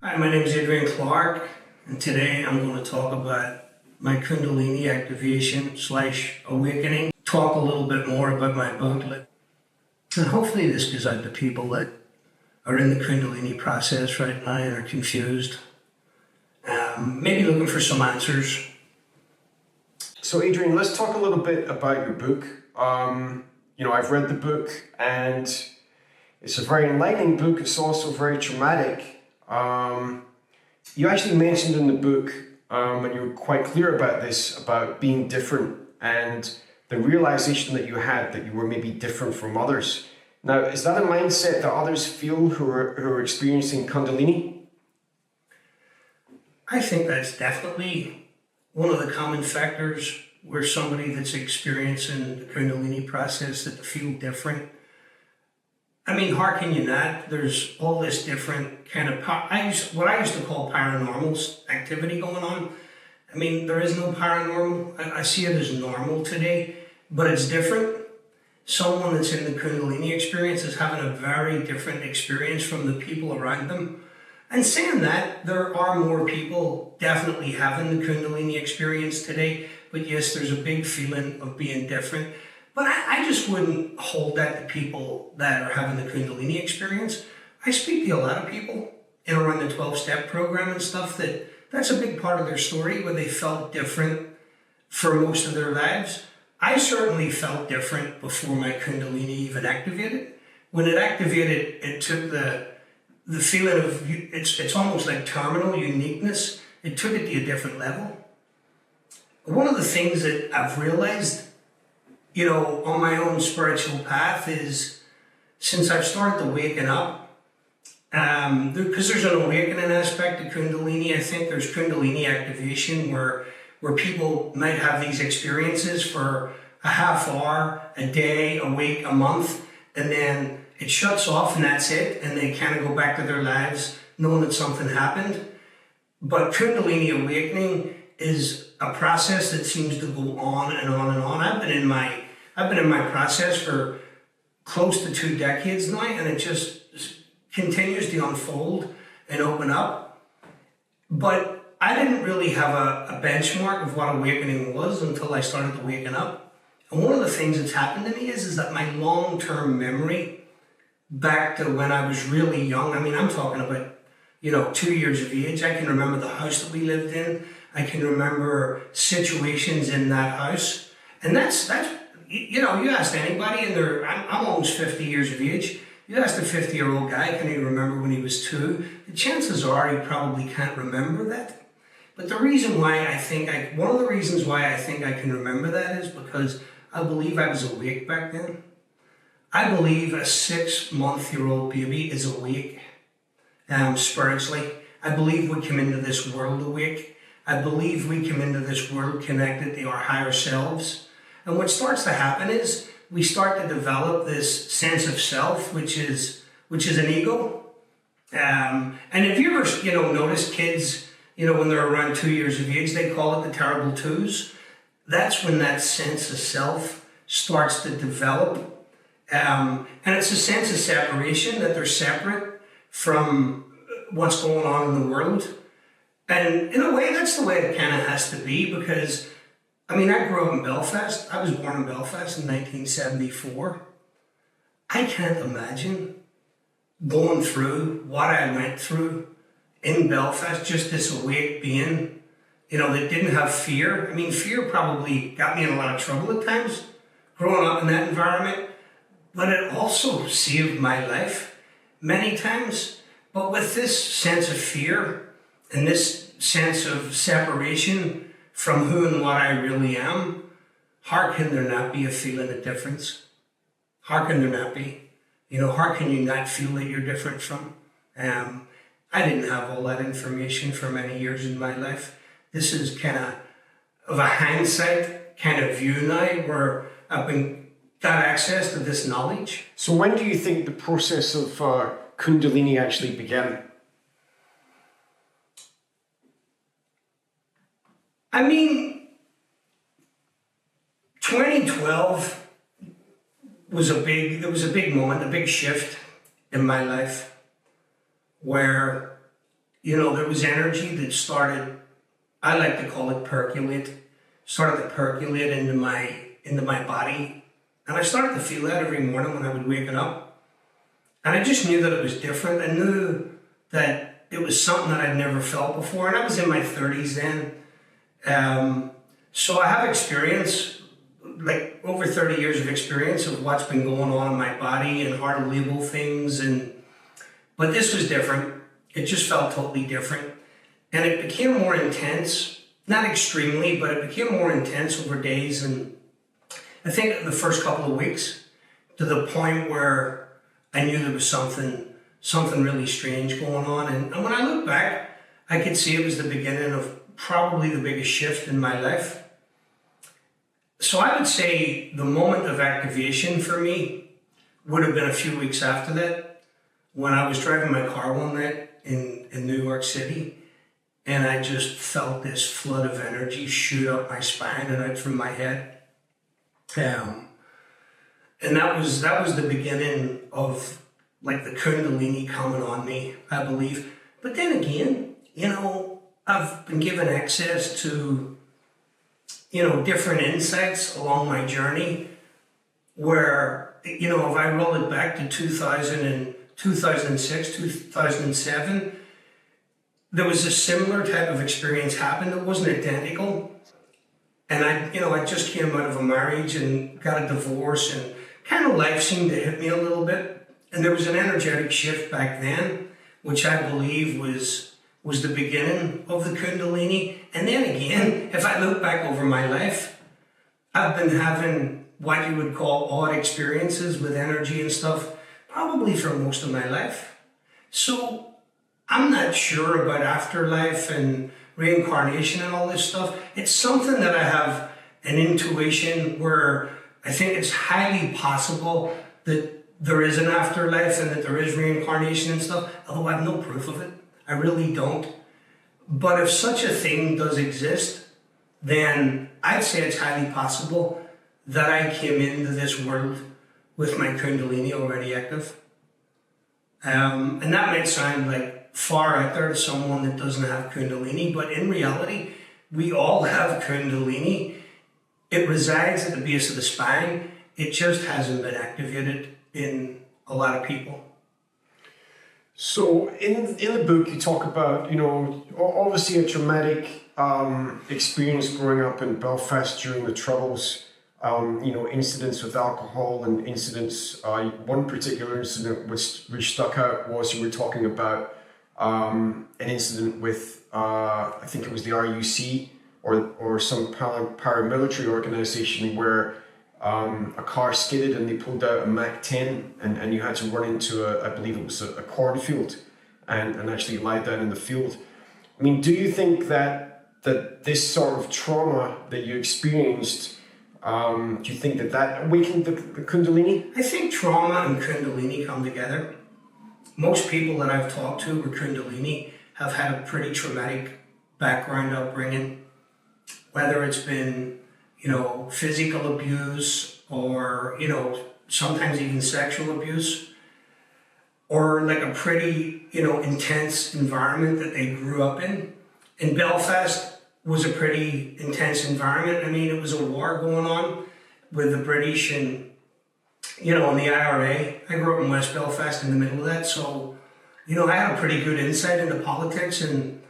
Hi, my name is Adrian Clarke, and today I'm going to talk about my Kundalini activation / awakening. Talk a little bit more about my book, and hopefully this goes out to people that are in the Kundalini process right now and are confused, maybe looking for some answers. So Adrian, let's talk a little bit about your book. I've read the book and it's a very enlightening book. It's also very traumatic. You actually mentioned in the book, and you were quite clear about this, about being different and the realization that you had that you were maybe different from others. Now, is that a mindset that others feel who are experiencing Kundalini? I think that's definitely one of the common factors where somebody that's experiencing the Kundalini process that they feel different. I mean, how can you not? There's all this different kind of, what I used to call paranormal activity going on. I mean, there is no paranormal. I see it as normal today, but it's different. Someone that's in the Kundalini experience is having a very different experience from the people around them. And saying that, there are more people definitely having the Kundalini experience today, but yes, there's a big feeling of being different. But I just wouldn't hold that to people that are having the Kundalini experience. I speak to a lot of people in around the 12-step program and stuff that's a big part of their story where they felt different for most of their lives. I certainly felt different before my Kundalini even activated. When it activated, it took the feeling of, it's almost like terminal uniqueness. It took it to a different level. One of the things that I've realized on my own spiritual path is since I've started to waken up, because there's an awakening aspect to Kundalini. I think there's Kundalini activation where people might have these experiences for a half hour, a day, a week, a month, and then it shuts off and that's it, and they kind of go back to their lives knowing that something happened. But Kundalini awakening is a process that seems to go on and on and on. I've been in my process for close to 2 decades now, and it just continues to unfold and open up. But I didn't really have a benchmark of what awakening was until I started to waken up. And one of the things that's happened to me is that my long-term memory back to when I was really young, I mean, I'm talking about 2 years of age. I can remember the house that we lived in. I can remember situations in that house. And that's you asked anybody, and I'm almost 50 years of age. You asked a 50-year-old guy, can he remember when he was 2? The chances are he probably can't remember that. But one of the reasons why I think I can remember that is because I believe I was awake back then. I believe a 6-month-old baby is awake spiritually. I believe we come into this world awake. I believe we come into this world connected to our higher selves. And what starts to happen is we start to develop this sense of self, which is an ego. And if you ever notice kids, when they're around 2 years of age, they call it the terrible twos. That's when that sense of self starts to develop. And it's a sense of separation, that they're separate from what's going on in the world. And in a way, that's the way it kind of has to be, because I grew up in Belfast. I was born in Belfast in 1974. I can't imagine going through what I went through in Belfast, just this awake being, that didn't have fear. Fear probably got me in a lot of trouble at times, growing up in that environment, but it also saved my life many times. But with this sense of fear and this sense of separation from who and what I really am, how can there not be a feeling of difference? How can there not be? How can you not feel that you're different from? I didn't have all that information for many years in my life. This is kind of a hindsight kind of view now where I've got access to this knowledge. So when do you think the process of Kundalini actually began? 2012 was a big moment, a big shift in my life where there was energy that started, I like to call it started to percolate into my body. And I started to feel that every morning when I would wake up. And I just knew that it was different. I knew that it was something that I'd never felt before. And I was in my 30s then. So I have experience, like over 30 years of experience of what's been going on in my body and how to label things. But this was different. It just felt totally different. And it became more intense, not extremely, but it became more intense over days. And I think the first couple of weeks, to the point where I knew there was something really strange going on. And when I look back, I could see it was the beginning of probably the biggest shift in my life. So I would say the moment of activation for me would have been a few weeks after that, when I was driving my car one night in New York City, and I just felt this flood of energy shoot up my spine and out through my head. And that was the beginning of like the Kundalini coming on me, I believe. But then again, I've been given access to, different insights along my journey where, if I roll it back to 2006, 2007, there was a similar type of experience happened. It wasn't identical. And I just came out of a marriage and got a divorce, and kind of life seemed to hit me a little bit. And there was an energetic shift back then, which I believe was the beginning of the Kundalini. And then again, if I look back over my life, I've been having what you would call odd experiences with energy and stuff, probably for most of my life. So I'm not sure about afterlife and reincarnation and all this stuff. It's something that I have an intuition where I think it's highly possible that there is an afterlife and that there is reincarnation and stuff, although I have no proof of it. I really don't. But if such a thing does exist, then I'd say it's highly possible that I came into this world with my Kundalini already active. And that might sound like far out there to someone that doesn't have Kundalini, but in reality, we all have Kundalini. It resides at the base of the spine. It just hasn't been activated in a lot of people. So in the book, you talk about, obviously a traumatic experience growing up in Belfast during the Troubles, incidents with alcohol and incidents. One particular incident which stuck out was you were talking about an incident with, I think it was the RUC or some paramilitary organization where a car skidded and they pulled out a Mac 10 and you had to run into I believe it was a cornfield and actually lie down in the field. I mean, do you think that this sort of trauma that you experienced, do you think that awakened the Kundalini? I think trauma and Kundalini come together. Most people that I've talked to with Kundalini have had a pretty traumatic background upbringing, whether it's been physical abuse or, sometimes even sexual abuse, or like a pretty, intense environment that they grew up in. And Belfast was a pretty intense environment. I mean, it was a war going on with the British and, and the IRA. I grew up in West Belfast in the middle of that. So, I had a pretty good insight into politics and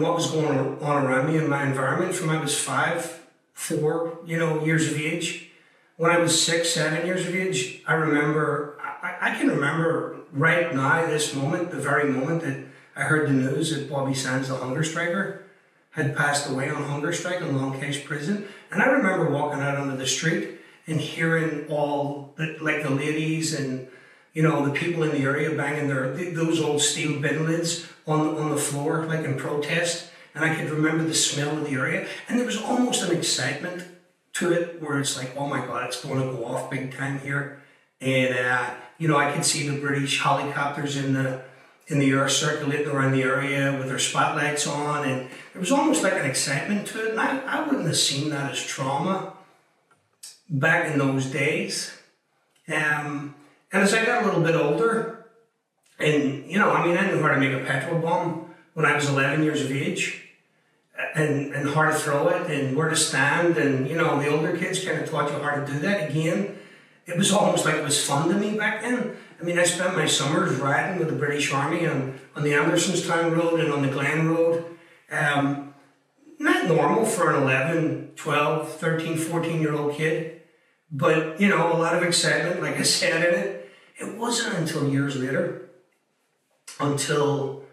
what was going on around me in my environment from I was 4 years of age. When I was 6, 7 years of age, I can remember right now, this moment, the very moment that I heard the news that Bobby Sands, the hunger striker, had passed away on hunger strike in Long Case prison. And I remember walking out onto the street and hearing all the ladies and, the people in the area banging those old steel bin lids on the floor, like in protest. And I could remember the smell of the area. And there was almost an excitement to it where it's like, oh my God, it's going to go off big time here. And, I could see the British helicopters in the air circulating around the area with their spotlights on. And there was almost like an excitement to it. And I wouldn't have seen that as trauma back in those days. And as I got a little bit older, And, I knew how to make a petrol bomb when I was 11 years of age. And how to throw it and where to stand, and the older kids kind of taught you how to do that. Again, it was almost like it was fun to me back then. I spent my summers riding with the British Army on the Andersonstown Road and on the Glen Road. Not normal for an 11, 12, 13, 14-year-old kid, but a lot of excitement, like I said, in it. It wasn't until years later, until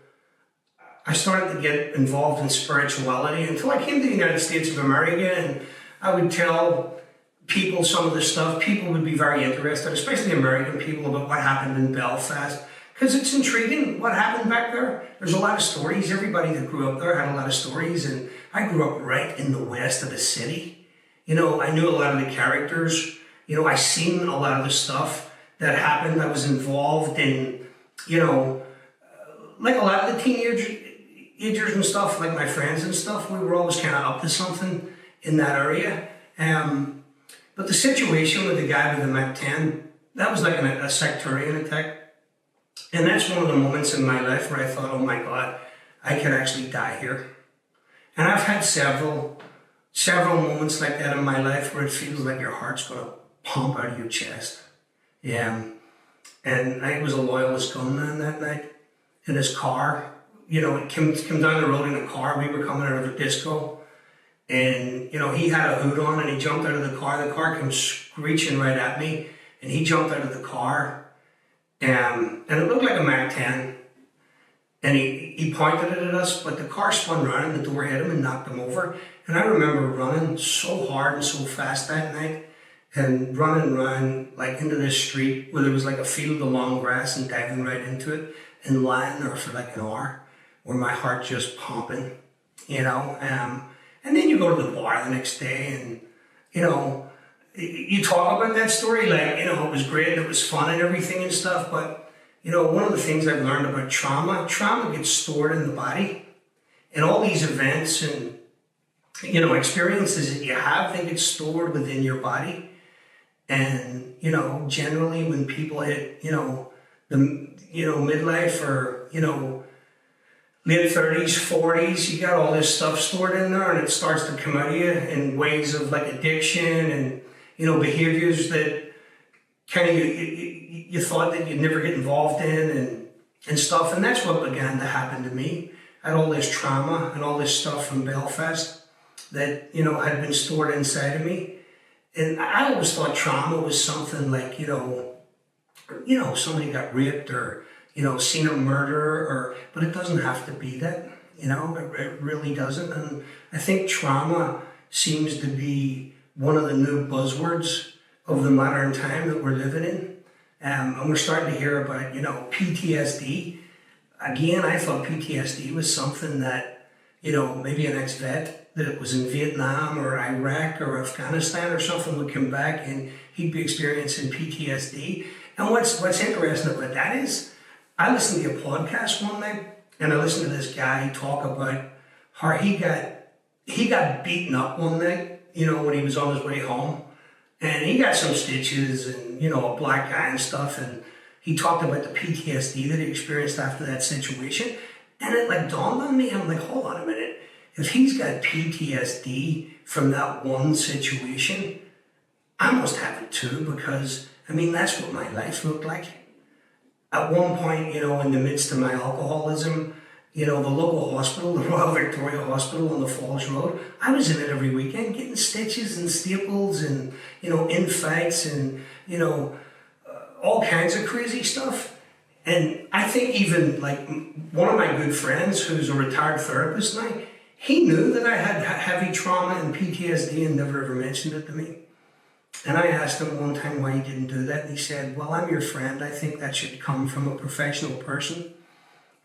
I started to get involved in spirituality, until I came to the United States of America, and I would tell people some of the stuff. People would be very interested, especially American people, about what happened in Belfast, because it's intriguing what happened back there. There's a lot of stories. Everybody that grew up there had a lot of stories, and I grew up right in the west of the city. I knew a lot of the characters. I seen a lot of the stuff that happened. I was involved in, like a lot of the teenagers and stuff, like my friends and stuff. We were always kind of up to something in that area. But the situation with the guy with the MAC-10, that was like a sectarian attack. And that's one of the moments in my life where I thought, oh my God, I could actually die here. And I've had several moments like that in my life where it feels like your heart's going to pump out of your chest. Yeah. And I was a loyalist gunman that night in his car. It came down the road in a car. We were coming out of a disco. And, he had a hood on and he jumped out of the car. The car came screeching right at me. And he jumped out of the car. And it looked like a MAC-10. And he pointed it at us, but the car spun around and the door hit him and knocked him over. And I remember running so hard and so fast that night, and running around like into this street where there was like a field of long grass, and diving right into it and lying there for like an hour where my heart just pumping, and then you go to the bar the next day, and you talk about that story like, it was great and it was fun and everything and stuff, but one of the things I've learned about trauma gets stored in the body, and all these events and, experiences that you have, they get stored within your body. And, generally when people hit, midlife or, mid 30s, 40s, you got all this stuff stored in there, and it starts to come out of you in ways of like addiction and, behaviors that kind of you thought that you'd never get involved in and stuff. And that's what began to happen to me. I had all this trauma and all this stuff from Belfast that, had been stored inside of me. And I always thought trauma was something like, somebody got raped or, seen a murder, but it doesn't have to be that, it really doesn't. And I think trauma seems to be one of the new buzzwords of the modern time that we're living in. And we're starting to hear about, PTSD. Again, I thought PTSD was something that, maybe an ex-vet that was in Vietnam or Iraq or Afghanistan or something would come back and he'd be experiencing PTSD. And what's interesting about that is I listened to a podcast one night, and I listened to this guy talk about how he got beaten up one night, when he was on his way home. And he got some stitches and, a black eye and stuff. And he talked about the PTSD that he experienced after that situation. And it like dawned on me, I'm like, hold on a minute. If he's got PTSD from that one situation, I must have it too, because, that's what my life looked like. At one point, in the midst of my alcoholism, the local hospital, the Royal Victoria Hospital on the Falls Road, I was in it every weekend getting stitches and staples and, in fights and, all kinds of crazy stuff. And I think even like one of my good friends who's a retired therapist now, he knew that I had heavy trauma and PTSD and never ever mentioned it to me. And I asked him one time why he didn't do that. And he said, well, I'm your friend. I think that should come from a professional person.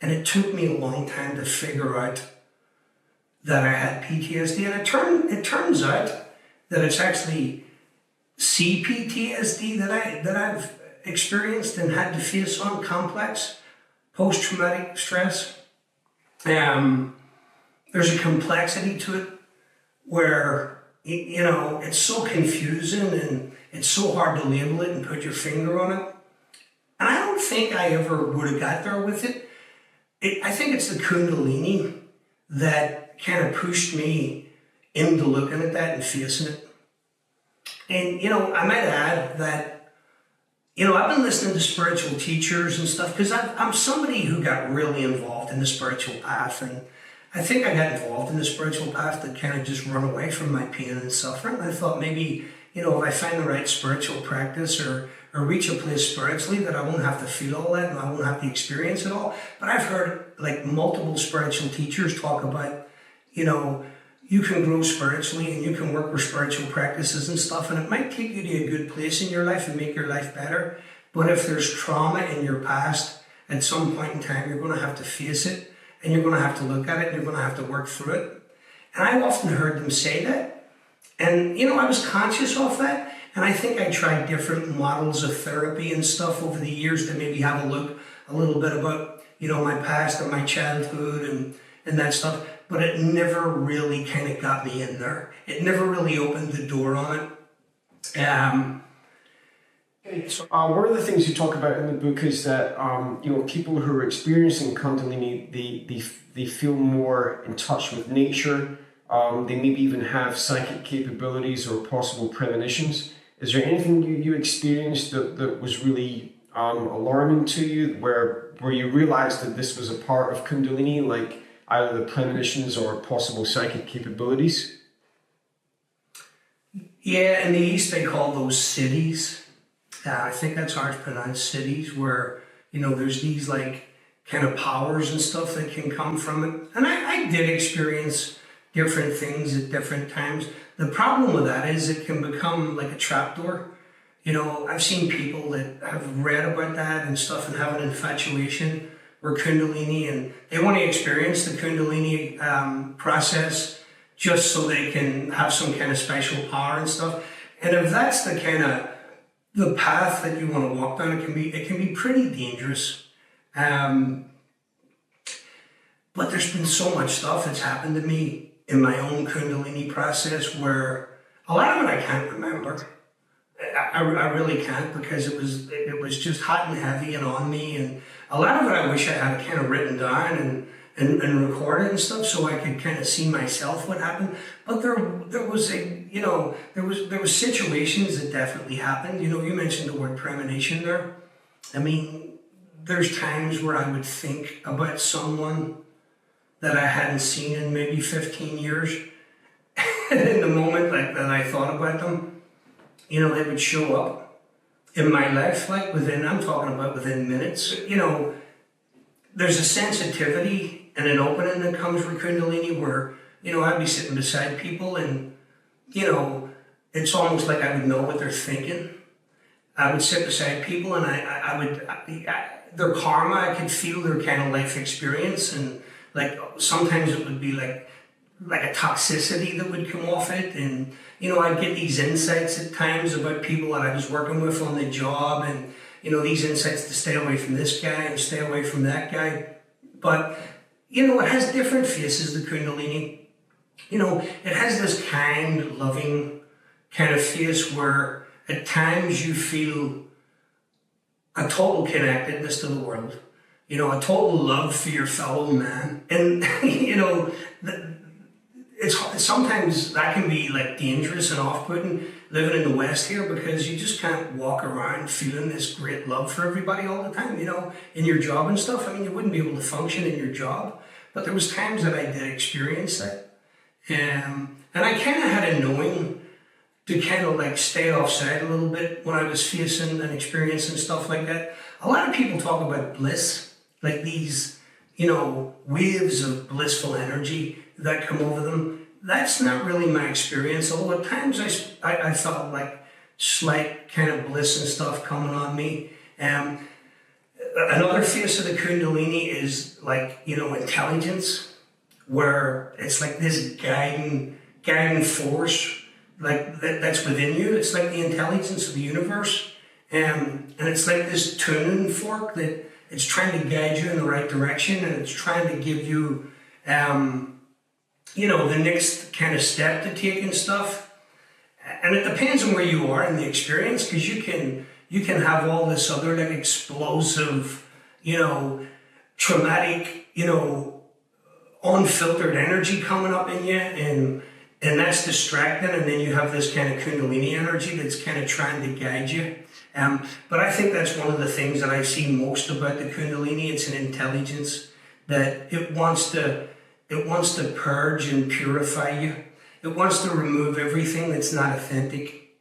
And it took me a long time to figure out that I had PTSD. And it turns out that it's actually CPTSD that I've experienced and had to face on, complex post-traumatic stress. There's a complexity to it where, it's so confusing and it's so hard to label it and put your finger on it. And I don't don't think I ever would have got there with it. I think it's the Kundalini that kind of pushed me into looking at that and facing it. And, I might add that, I've been listening to spiritual teachers and stuff because I'm somebody who got really involved in the spiritual path. And I think I got involved in the spiritual path to kind of just run away from my pain and suffering. I thought maybe, if I find the right spiritual practice or reach a place spiritually that I won't have to feel all that and I won't have to experience it all. But I've heard like multiple spiritual teachers talk about, you can grow spiritually and you can work with spiritual practices and stuff, and it might take you to a good place in your life and make your life better. But if there's trauma in your past, at some point in time, you're going to have to face it and you're going to have to look at it and you're going to have to work through it. And I've often heard them say that. And, I was conscious of that. And I think I tried different models of therapy and stuff over the years to maybe have a look a little bit about, my past and my childhood and that stuff. But it never really kind of got me in there. It never really opened the door on it. One of the things you talk about in the book is that people who are experiencing Kundalini, they feel more in touch with nature. They maybe even have psychic capabilities or possible premonitions. Is there anything you experienced that was really alarming to you, where you realized that this was a part of Kundalini, like either the premonitions or possible psychic capabilities? Yeah, in the East they call those cities. I think that's how it's pronounced, cities, where, there's these like kind of powers and stuff that can come from it. And I did experience different things at different times. The problem with that is it can become like a trapdoor. I've seen people that have read about that and stuff and have an infatuation with Kundalini, and they want to experience the Kundalini process just so they can have some kind of special power and stuff. And if that's the kind of the path that you want to walk down, it can be pretty dangerous. But there's been so much stuff that's happened to me in my own Kundalini process where a lot of it I can't remember. I really can't, because it was just hot and heavy and on me, and a lot of it I wish I had kind of written down and recorded and stuff so I could kind of see myself what happened. But there was there was situations that definitely happened. You mentioned the word premonition there. I mean, there's times where I would think about someone that I hadn't seen in maybe 15 years. And in the moment that I thought about them, they would show up in my life, like I'm talking about within minutes. There's a sensitivity and an opening that comes with Kundalini where, I'd be sitting beside people and, it's almost like I would know what they're thinking. I would sit beside people and their karma, I could feel their kind of life experience, and like sometimes it would be like a toxicity that would come off it, and I'd get these insights at times about people that I was working with on the job, and these insights to stay away from this guy and stay away from that guy. But it has different faces, the Kundalini. It has this kind, loving kind of face where at times you feel a total connectedness to the world, a total love for your fellow man. And, it's sometimes that can be like dangerous and off-putting living in the West here, because you just can't walk around feeling this great love for everybody all the time, in your job and stuff. I mean, you wouldn't be able to function in your job, but there was times that I did experience that. And I kind of had a knowing to kind of like stay offside a little bit when I was facing and experiencing stuff like that. A lot of people talk about bliss, like these, waves of blissful energy that come over them. That's not really my experience, although at times I felt like slight kind of bliss and stuff coming on me. Another face of the Kundalini is like, intelligence, where it's like this guiding force like that's within you. It's like the intelligence of the universe. And it's like this tuning fork that it's trying to guide you in the right direction, and it's trying to give you, the next kind of step to take and stuff. And it depends on where you are in the experience, because you can you can have all this other like explosive, traumatic, unfiltered energy coming up in you, and that's distracting. And then you have this kind of Kundalini energy that's kind of trying to guide you. But I think that's one of the things that I see most about the Kundalini. It's an intelligence that it wants to purge and purify you. It wants to remove everything that's not authentic.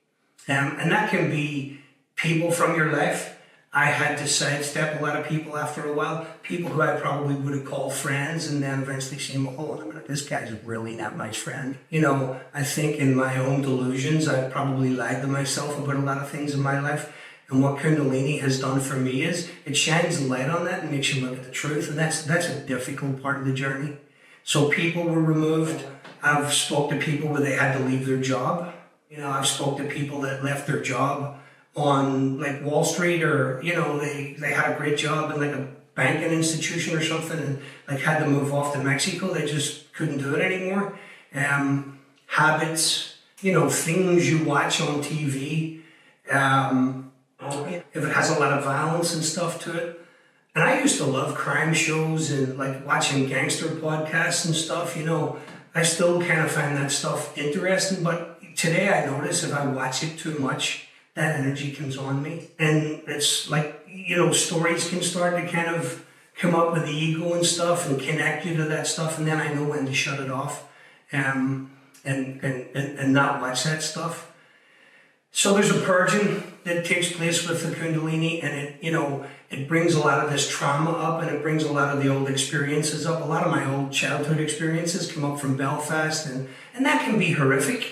And that can be people from your life. I had to sidestep a lot of people after a while, people who I probably would have called friends, and then eventually saying, well, hold on a minute, this guy's really not my friend. I think in my own delusions, I probably lied to myself about a lot of things in my life. And what Kundalini has done for me is it shines a light on that and makes you look at the truth. And that's a difficult part of the journey. So people were removed. I've spoke to people where they had to leave their job. I've spoke to people that left their job on like Wall Street, or they had a great job in like a banking institution or something, and like had to move off to Mexico. They just couldn't do it anymore. Habits, things you watch on TV, if it has a lot of violence and stuff to it. And I used to love crime shows and like watching gangster podcasts and stuff. I still kind of find that stuff interesting, but today I notice if I watch it too much, that energy comes on me. And it's like, stories can start to kind of come up with the ego and stuff and connect you to that stuff. And then I know when to shut it off and not watch that stuff. So there's a purging that takes place with the Kundalini, and it brings a lot of this trauma up, and it brings a lot of the old experiences up. A lot of my old childhood experiences come up from Belfast, and that can be horrific.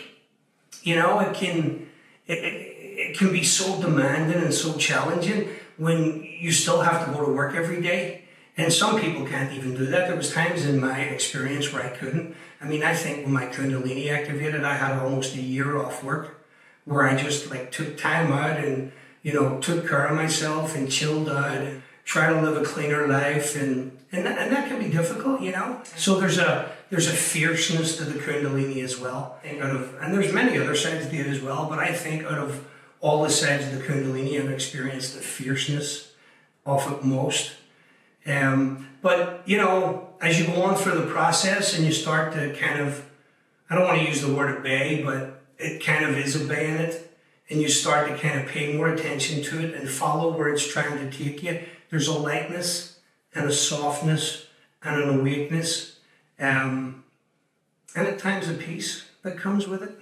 It can be so demanding and so challenging when you still have to go to work every day. And some people can't even do that. There was times in my experience where I couldn't. I think when my Kundalini activated, I had almost a year off work where I just like took time out and, took care of myself and chilled out and tried to live a cleaner life. And that can be difficult, So there's a fierceness to the Kundalini as well. And there's many other sides to it as well, but I think out of all the sides of the Kundalini, I've experienced the fierceness of it most. But, as you go on through the process and you start to kind of, I don't want to use the word obey, but it kind of is obeying it. And you start to kind of pay more attention to it and follow where it's trying to take you. There's a lightness and a softness and an awakeness. And at times a peace that comes with it.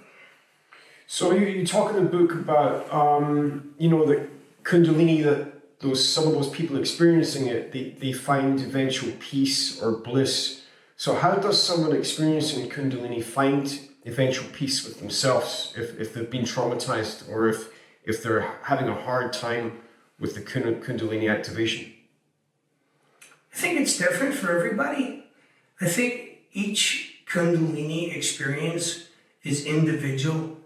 So you talk in the book about, the Kundalini, that some of those people experiencing it, they find eventual peace or bliss. So how does someone experiencing Kundalini find eventual peace with themselves if they've been traumatized, or if they're having a hard time with the Kundalini activation? I think it's different for everybody. I think each Kundalini experience is individual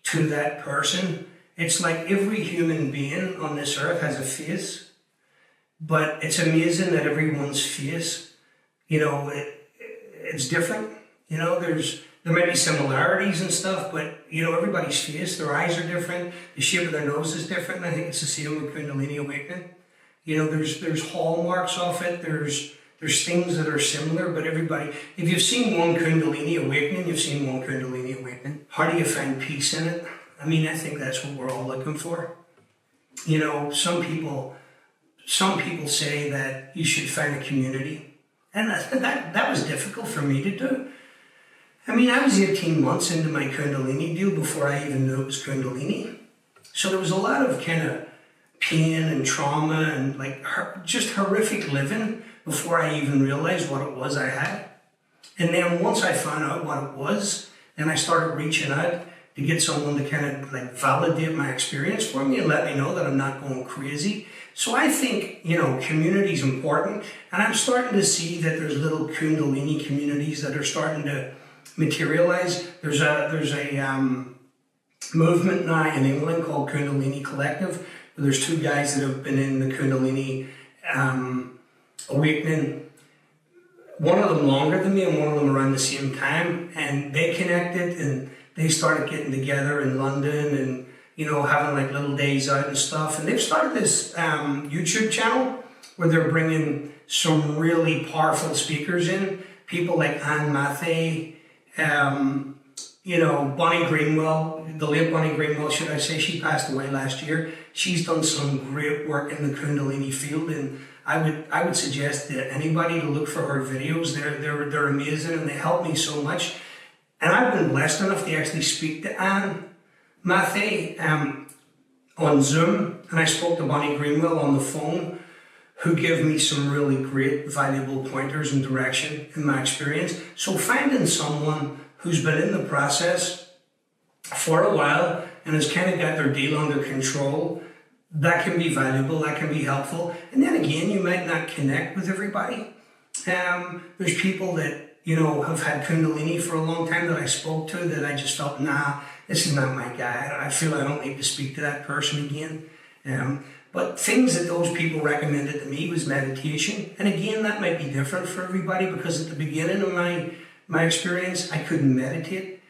to that person. It's like every human being on this earth has a face, but it's amazing that everyone's face, it's different. There may be similarities and stuff, but everybody's face, their eyes are different, the shape of their nose is different. And I think it's the same with Kundalini awakening. There's hallmarks of it. There's things that are similar, but everybody, if you've seen one Kundalini awakening, you've seen one Kundalini awakening. How do you find peace in it? I think that's what we're all looking for. Some people say that you should find a community, and that was difficult for me to do. I was 18 months into my Kundalini deal before I even knew it was Kundalini. So there was a lot of kind of pain and trauma and just horrific living before I even realized what it was I had. And then once I found out what it was, then I started reaching out to get someone to kind of validate my experience for me and let me know that I'm not going crazy. So I think, community is important. And I'm starting to see that there's little Kundalini communities that are starting to materialize. There's a movement now in England called Kundalini Collective. There's two guys that have been in the Kundalini awakening. One of them longer than me and one of them around the same time. And they connected and they started getting together in London and, having like little days out and stuff. And they've started this YouTube channel where they're bringing some really powerful speakers in, people like Anne Mathey, Bonnie Greenwell, the late Bonnie Greenwell, should I say. She passed away last year. She's done some great work in the Kundalini field, and I would suggest that anybody to look for her videos. They're amazing, and they help me so much. And I've been blessed enough to actually speak to Anne Mathey on Zoom, and I spoke to Bonnie Greenwell on the phone, who give me some really great, valuable pointers and direction in my experience. So finding someone who's been in the process for a while and has kind of got their deal under control, that can be valuable, that can be helpful. And then again, you might not connect with everybody. There's people that, have had Kundalini for a long time that I spoke to that I just felt, nah, this is not my guy. I feel I don't need to speak to that person again. But things that those people recommended to me was meditation. And again, that might be different for everybody, because at the beginning of my experience, I couldn't meditate.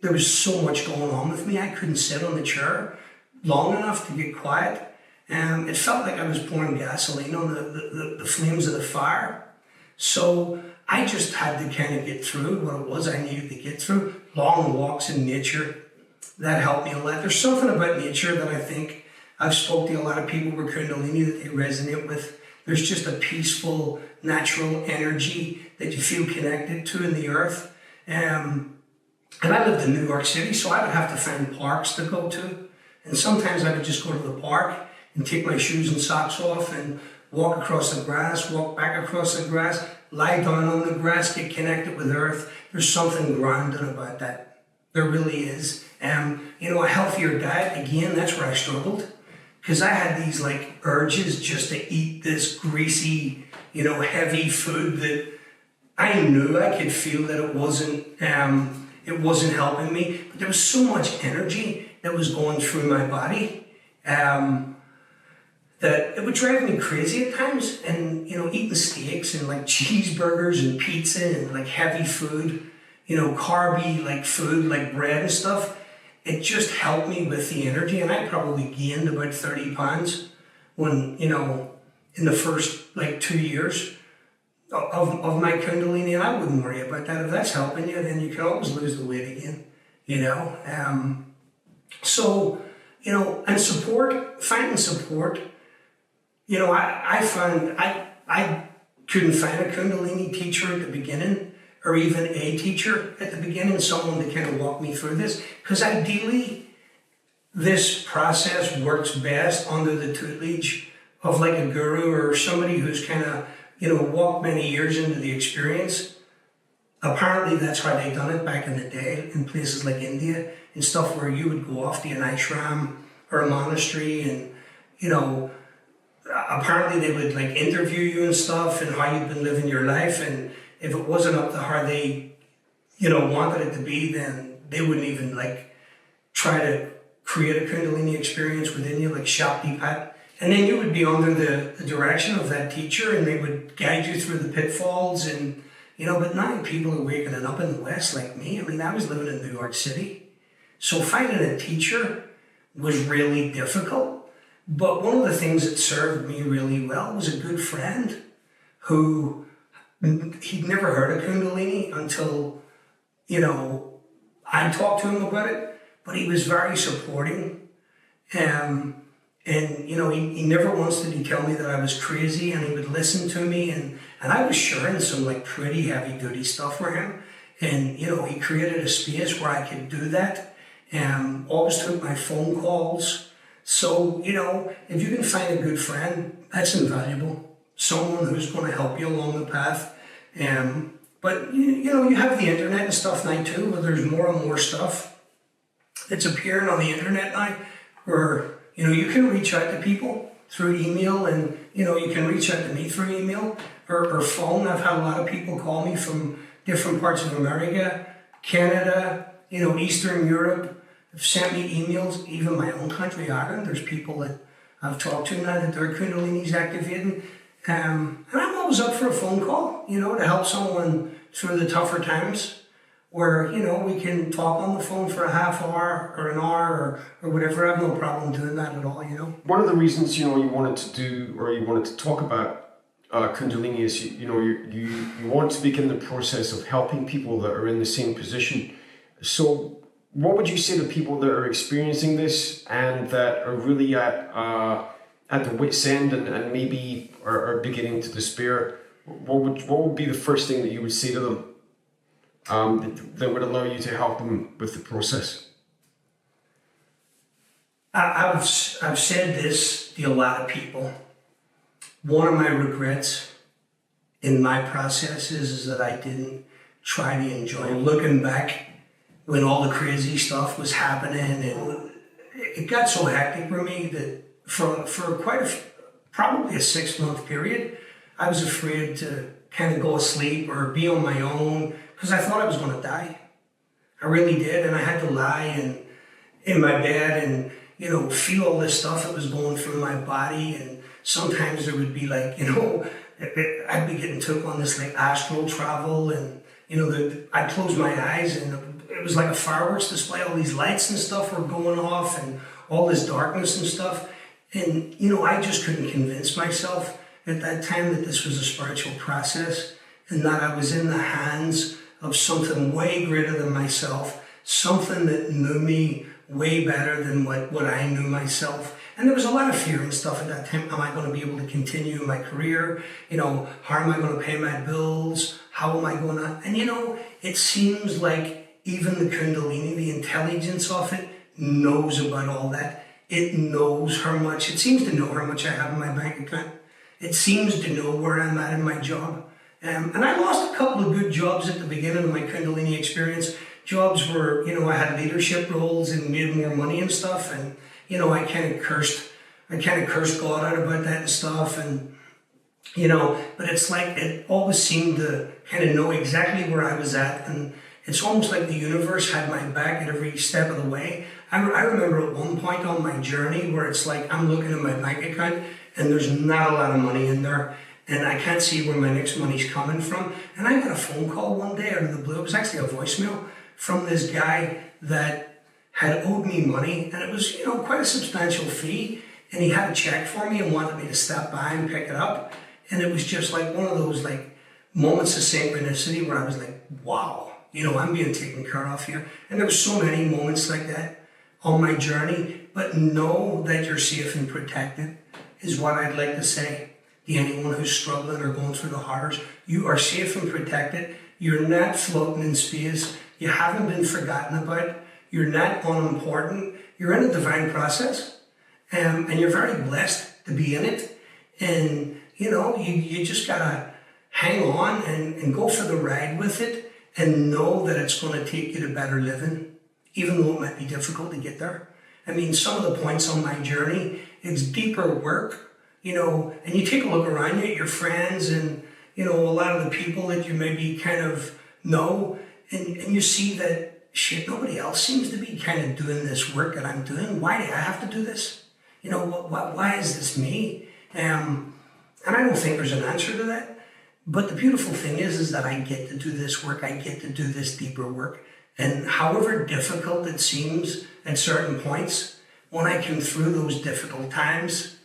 There was so much going on with me. I couldn't sit on the chair long enough to get quiet. It felt like I was pouring gasoline on the flames of the fire. So I just had to kind of get through what it was I needed to get through. Long walks in nature, that helped me a lot. There's something about nature that I think I've spoke to a lot of people with Kundalini that they resonate with. There's just a peaceful, natural energy that you feel connected to in the earth. And I lived in New York City, so I would have to find parks to go to. And sometimes I would just go to the park and take my shoes and socks off and walk across the grass, walk back across the grass, lie down on the grass, get connected with earth. There's something grounding about that. There really is. A healthier diet, again, that's where I struggled. Because I had these like urges just to eat this greasy, heavy food that I knew I could feel that it wasn't helping me. But there was so much energy that was going through my body that it would drive me crazy at times. And, eating steaks and like cheeseburgers and pizza and like heavy food, carby like food like bread and stuff. It just helped me with the energy, and I probably gained about 30 pounds when, in the first 2 years of my Kundalini, and I wouldn't worry about that. If that's helping you, then you can always lose the weight again, and finding support, I found I couldn't find a Kundalini teacher at the beginning, or even a teacher at the beginning, someone to kind of walk me through this. Because ideally, this process works best under the tutelage of like a guru or somebody who's kind of, walked many years into the experience. Apparently that's how they done it back in the day in places like India and stuff, where you would go off to an ashram or a monastery and, apparently they would like interview you and stuff and how you've been living your life, and if it wasn't up to how they, wanted it to be, then they wouldn't even try to create a Kundalini experience within you, like Shaktipat. And then you would be under the direction of that teacher, and they would guide you through the pitfalls. And, but now people are waking up in the West like me. I mean, I was living in New York City. So finding a teacher was really difficult. But one of the things that served me really well was a good friend who, he'd never heard of Kundalini until, I talked to him about it, but he was very supporting. And he never once did he tell me that I was crazy, and he would listen to me, and I was sharing some pretty heavy duty stuff for him. And, he created a space where I could do that, and always took my phone calls. So, if you can find a good friend, that's invaluable. Someone who's going to help you along the path. But you have the internet and stuff now too, where there's more and more stuff that's appearing on the internet now, where you can reach out to people through email, and you can reach out to me through email or phone. I've had a lot of people call me from different parts of America, Canada, Eastern Europe. Have sent me emails, even my own country, Ireland. There's people that I've talked to now that their Kundalini's activating. And I'm always up for a phone call, to help someone through the tougher times. where, we can talk on the phone for a half hour or an hour or whatever. I have no problem doing that at all, One of the reasons, you wanted to do, or you wanted to talk about Kundalini is, you want to begin the process of helping people that are in the same position. So what would you say to people that are experiencing this and that are really at the wit's end and maybe are beginning to despair? What would be the first thing that you would say to them that would allow you to help them with the process? I've said this to a lot of people. One of my regrets in my process is that I didn't try to enjoy looking back when all the crazy stuff was happening, and it got so hectic for me that for probably a 6-month period, I was afraid to kind of go asleep or be on my own because I thought I was going to die. I really did, and I had to lie in my bed and feel all this stuff that was going through my body. And sometimes there would be like, I'd be getting took on this like astral travel, and I'd close my eyes and it was like a fireworks display. All these lights and stuff were going off and all this darkness and stuff. And, I just couldn't convince myself at that time that this was a spiritual process and that I was in the hands of something way greater than myself, something that knew me way better than what I knew myself. And there was a lot of fear and stuff at that time. Am I going to be able to continue my career? How am I going to pay my bills? How am I going to... And it seems like even the Kundalini, the intelligence of it, knows about all that. It knows it seems to know how much I have in my bank account. It seems to know where I'm at in my job. And I lost a couple of good jobs at the beginning of my Kundalini experience. Jobs where, I had leadership roles and made more money and stuff. And, I kind of cursed God out about that and stuff. And, but it's like it always seemed to kind of know exactly where I was at. And it's almost like the universe had my back at every step of the way. I remember at one point on my journey where it's like I'm looking at my bank account and there's not a lot of money in there. And I can't see where my next money's coming from. And I got a phone call one day out of the blue. It was actually a voicemail from this guy that had owed me money. And it was, quite a substantial fee. And he had a check for me and wanted me to step by and pick it up. And it was just like one of those like moments of synchronicity where I was like, wow, I'm being taken care of here. And there were so many moments like that on my journey. But know that you're safe and protected is what I'd like to say to anyone who's struggling or going through the horrors. You are safe and protected. You're not floating in space. You haven't been forgotten about. You're not unimportant. You're in a divine process. And you're very blessed to be in it. And, you just got to hang on and go for the ride with it and know that it's going to take you to better living, even though it might be difficult to get there. I mean, some of the points on my journey, it's deeper work, and you take a look around you at your friends and, a lot of the people that you maybe kind of know, and you see that, shit, nobody else seems to be kind of doing this work that I'm doing. Why do I have to do this? Why is this me? And I don't think there's an answer to that. But the beautiful thing is that I get to do this work. I get to do this deeper work. And however difficult it seems at certain points, when I come through those difficult times,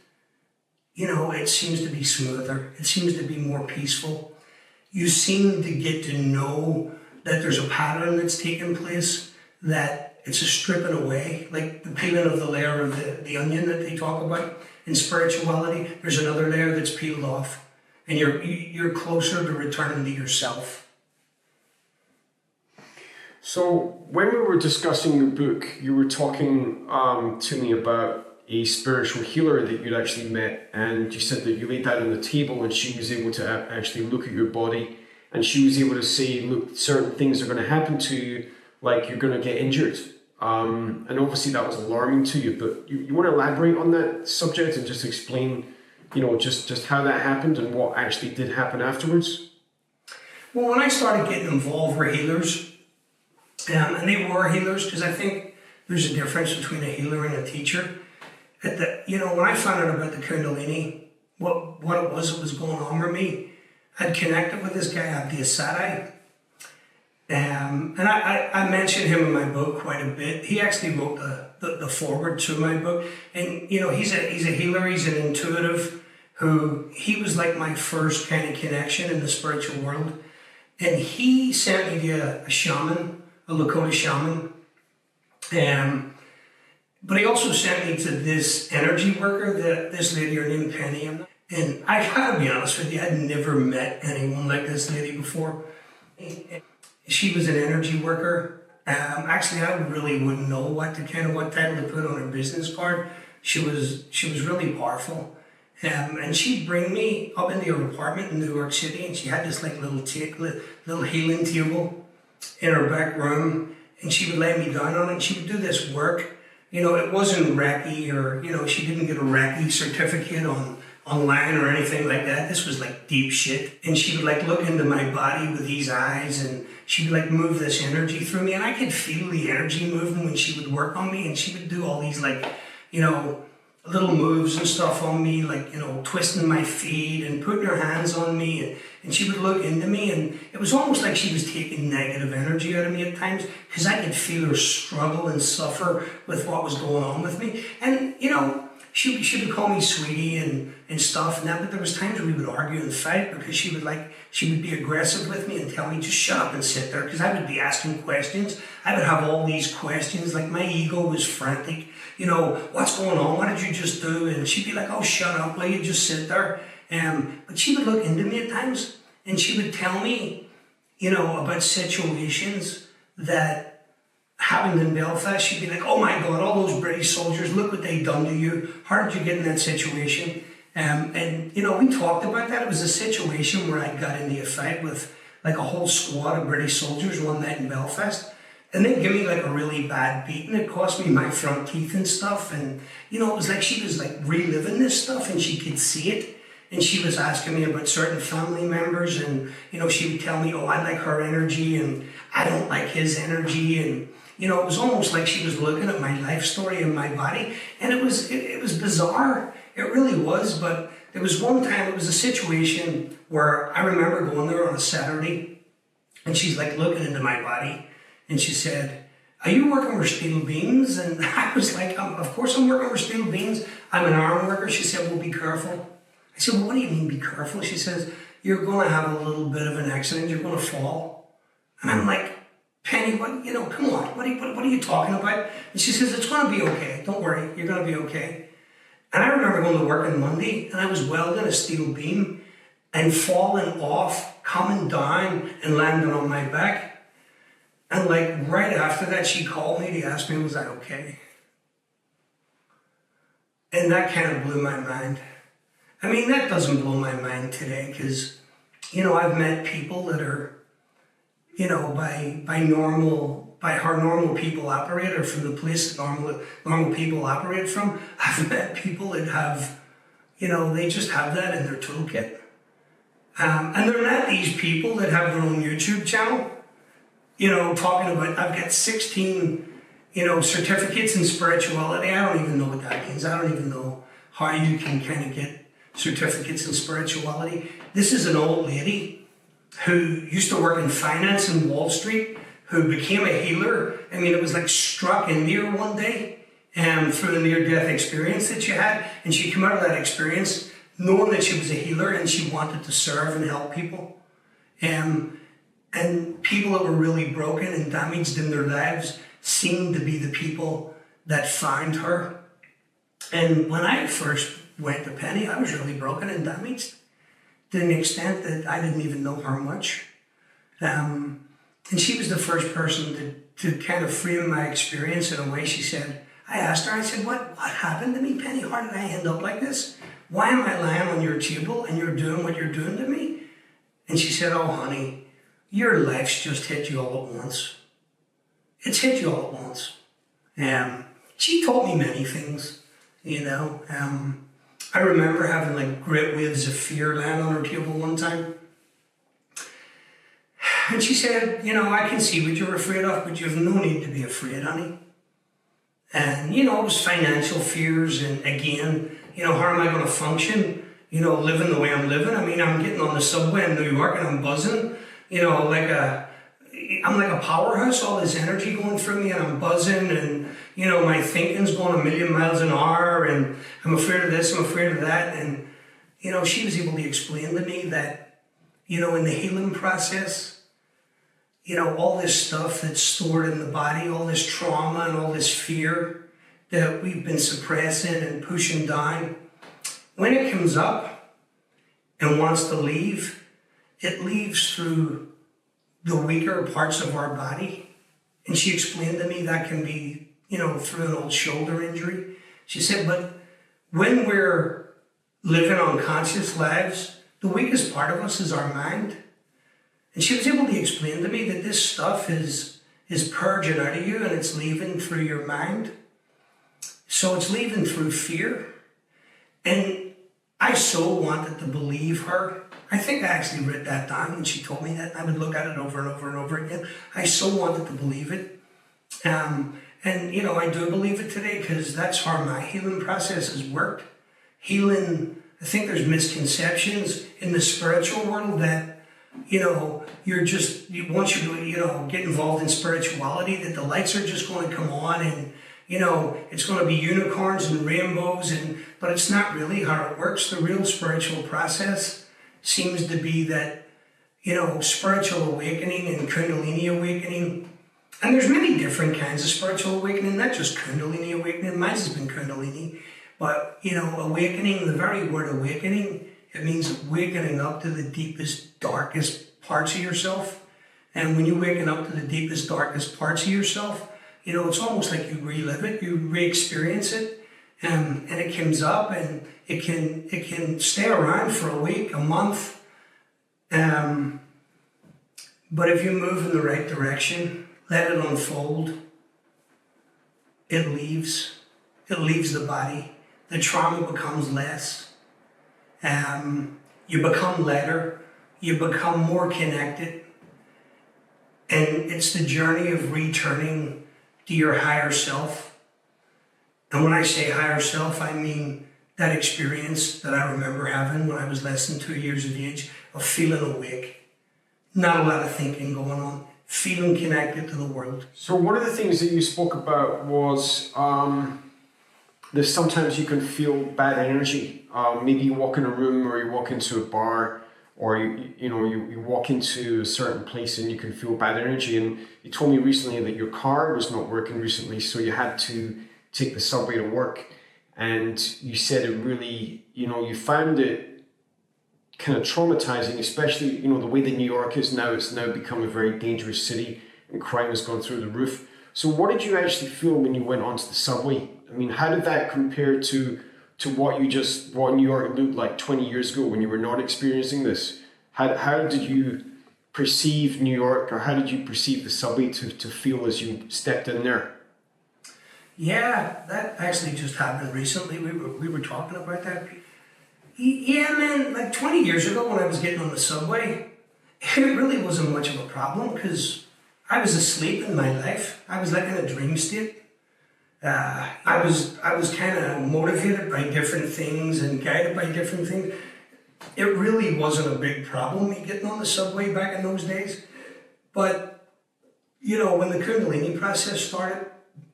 it seems to be smoother. It seems to be more peaceful. You seem to get to know that there's a pattern that's taking place, that it's a stripping away, like the peeling of the layer of the onion that they talk about in spirituality. There's another layer that's peeled off, and you're closer to returning to yourself. So when we were discussing your book, you were talking to me about a spiritual healer that you'd actually met, and you said that you laid that on the table and she was able to actually look at your body, and she was able to say, look, certain things are going to happen to you, like you're going to get injured. And obviously that was alarming to you, but you want to elaborate on that subject and just explain, just how that happened and what actually did happen afterwards? Well, when I started getting involved with healers, and they were healers, because I think there's a difference between a healer and a teacher. When I found out about the Kundalini, what was going on with me, I'd connected with this guy, Abdi Asadi, And I mention him in my book quite a bit. He actually wrote the foreword to my book. And, you know, he's a healer, he's an intuitive he was like my first kind of connection in the spiritual world. And he sent me to a shaman, a Lakota shaman. But he also sent me to this energy worker, this lady, her name Penny. And I gotta be honest with you, I'd never met anyone like this lady before. She was an energy worker. Actually, I really wouldn't know what title to put on her business card. She was really powerful. And she'd bring me up into her apartment in New York City, and she had this like little healing table in her back room, and she would lay me down on it, and she would do this work. You know, it wasn't Reiki, or, you know, she didn't get a Reiki certificate online or anything like that. This was like deep shit. And she would like look into my body with these eyes, and she would like move this energy through me, and I could feel the energy moving when she would work on me, and she would do all these like, you know, little moves and stuff on me, like, you know, twisting my feet and putting her hands on me, and she would look into me, and it was almost like she was taking negative energy out of me at times, because I could feel her struggle and suffer with what was going on with me. And, you know, she would call me sweetie and stuff and that, but there was times where we would argue and fight, because she would be aggressive with me and tell me, just shut up and sit there, because I would be asking questions. I would have all these questions, like my ego was frantic. You know, what's going on? What did you just do? And she'd be like, oh, shut up, will you just sit there? But she would look into me at times, and she would tell me, you know, about situations that happened in Belfast. She'd be like, oh my God, all those British soldiers, look what they done to you. How did you get in that situation? And, you know, we talked about that. It was a situation where I got into a fight with like a whole squad of British soldiers one night in Belfast. And they give me like a really bad beating. It cost me my front teeth and stuff. And, you know, it was like she was like reliving this stuff, and she could see it. And she was asking me about certain family members, and, you know, she would tell me, oh, I like her energy and I don't like his energy. And, you know, it was almost like she was looking at my life story and my body. And it was bizarre. It really was. But there was one time, it was a situation where I remember going there on a Saturday, and she's like looking into my body. And she said, are you working with steel beams? And I was like, of course I'm working with steel beams. I'm an iron worker. She said, well, be careful. I said, well, what do you mean be careful? She says, you're going to have a little bit of an accident. You're going to fall. And I'm like, Penny, what, you know, come on. What are you talking about? And she says, it's going to be okay. Don't worry. You're going to be okay. And I remember going to work on Monday, and I was welding a steel beam and falling off, coming down and landing on my back. And like right after that, she called me to ask me, was I okay? And that kind of blew my mind. I mean, that doesn't blow my mind today, because, you know, I've met people that are, you know, by how normal people operate, or from the place that normal people operate from. I've met people that have, you know, they just have that in their toolkit. And they're not these people that have their own YouTube channel. You know, talking about, I've got 16, you know, certificates in spirituality. I don't even know what that means. I don't even know how you can kind of get certificates in spirituality. This is an old lady who used to work in finance in Wall Street, who became a healer. I mean, it was like struck in near one day through the near-death experience that she had. And she came out of that experience knowing that she was a healer, and she wanted to serve and help people. And people that were really broken and damaged in their lives seemed to be the people that found her. And when I first went to Penny, I was really broken and damaged to an extent that I didn't even know how much. And she was the first person to kind of frame my experience in a way. She said, I asked her, I said, what happened to me, Penny? How did I end up like this? Why am I lying on your table and you're doing what you're doing to me? And she said, oh, honey, your life's just hit you all at once. It's hit you all at once. She taught me many things, you know. I remember having like great waves of fear land on her table one time. And she said, you know, I can see what you're afraid of, but you have no need to be afraid, honey. And, you know, it was financial fears, and again, you know, how am I going to function, you know, living the way I'm living? I mean, I'm getting on the subway in New York and I'm buzzing. You know, like I'm like a powerhouse, all this energy going through me, and I'm buzzing, and my thinking's going a million miles an hour, and I'm afraid of this, I'm afraid of that. And she was able to explain to me that in the healing process, all this stuff that's stored in the body, all this trauma and all this fear that we've been suppressing and pushing down, when it comes up and wants to leave, it leaves through the weaker parts of our body. And she explained to me that can be, through an old shoulder injury. She said, but when we're living unconscious lives, the weakest part of us is our mind. And she was able to explain to me that this stuff is purging out of you, and it's leaving through your mind. So it's leaving through fear. And I so wanted to believe her. I think I actually wrote that down when she told me that. I would look at it over and over and over again. I so wanted to believe it. And I do believe it today, because that's how my healing process has worked. Healing, I think there's misconceptions in the spiritual world that, once you get involved in spirituality, that the lights are just going to come on, and, it's going to be unicorns and rainbows, but it's not really how it works. The real spiritual process seems to be that, spiritual awakening and Kundalini awakening. And there's many different kinds of spiritual awakening, not just Kundalini awakening. Mine has been Kundalini. But, awakening, the very word awakening, it means wakening up to the deepest, darkest parts of yourself. And when you're waking up to the deepest, darkest parts of yourself, it's almost like you relive it, you re-experience it, and it comes up, and it can stay around for a week, a month. But if you move in the right direction, let it unfold, it leaves the body. The trauma becomes less. You become lighter. You become more connected. And it's the journey of returning to your higher self. And when I say higher self, I mean that experience that I remember having when I was less than 2 years of age, of feeling awake. Not a lot of thinking going on. Feeling connected to the world. So one of the things that you spoke about was that sometimes you can feel bad energy. Maybe you walk in a room, or you walk into a bar, or you walk into a certain place and you can feel bad energy. And you told me recently that your car was not working recently, so you had to take the subway to work. And you said it really, you found it kind of traumatizing, especially, the way that New York is now. It's now become a very dangerous city, and crime has gone through the roof. So what did you actually feel when you went onto the subway? I mean, how did that compare to what New York looked like 20 years ago when you were not experiencing this? How did you perceive New York, or how did you perceive the subway to feel as you stepped in there? Yeah, that actually just happened recently. We were talking about that. Yeah, man, like 20 years ago when I was getting on the subway, it really wasn't much of a problem, because I was asleep in my life. I was like in a dream state. I was kind of motivated by different things and guided by different things. It really wasn't a big problem, me getting on the subway back in those days. But, when the Kundalini process started,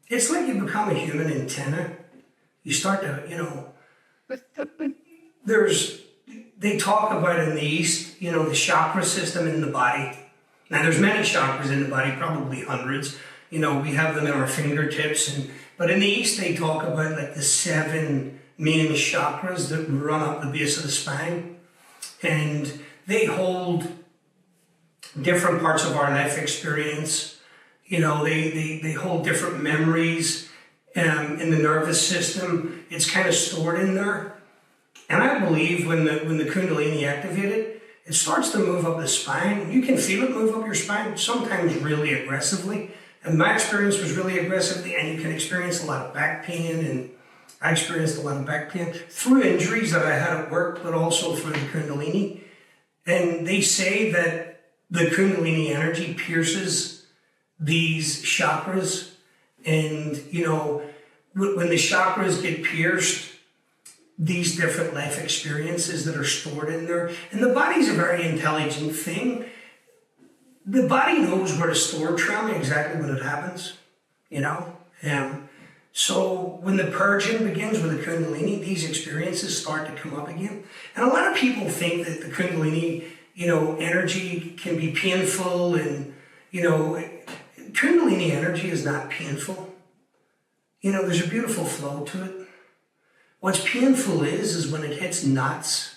it's like you become a human antenna. You start to, they talk about in the East, the chakra system in the body. Now, there's many chakras in the body, probably hundreds. We have them in our fingertips. But in the East, they talk about like the 7 main chakras that run up the base of the spine. And they hold different parts of our life experience. They hold different memories in the nervous system. It's kind of stored in there. And I believe when the Kundalini activated, it starts to move up the spine. You can feel it move up your spine, sometimes really aggressively. And my experience was really aggressively, and you can experience a lot of back pain. And I experienced a lot of back pain through injuries that I had at work, but also through the Kundalini. And they say that the Kundalini energy pierces these chakras. And, when the chakras get pierced, these different life experiences that are stored in there. And the body's a very intelligent thing. the body knows where to store trauma exactly when it happens, you know? So when the purging begins with the Kundalini, these experiences start to come up again. And a lot of people think that the Kundalini, energy can be painful and, Kundalini energy is not painful. There's a beautiful flow to it. What's painful is when it hits knots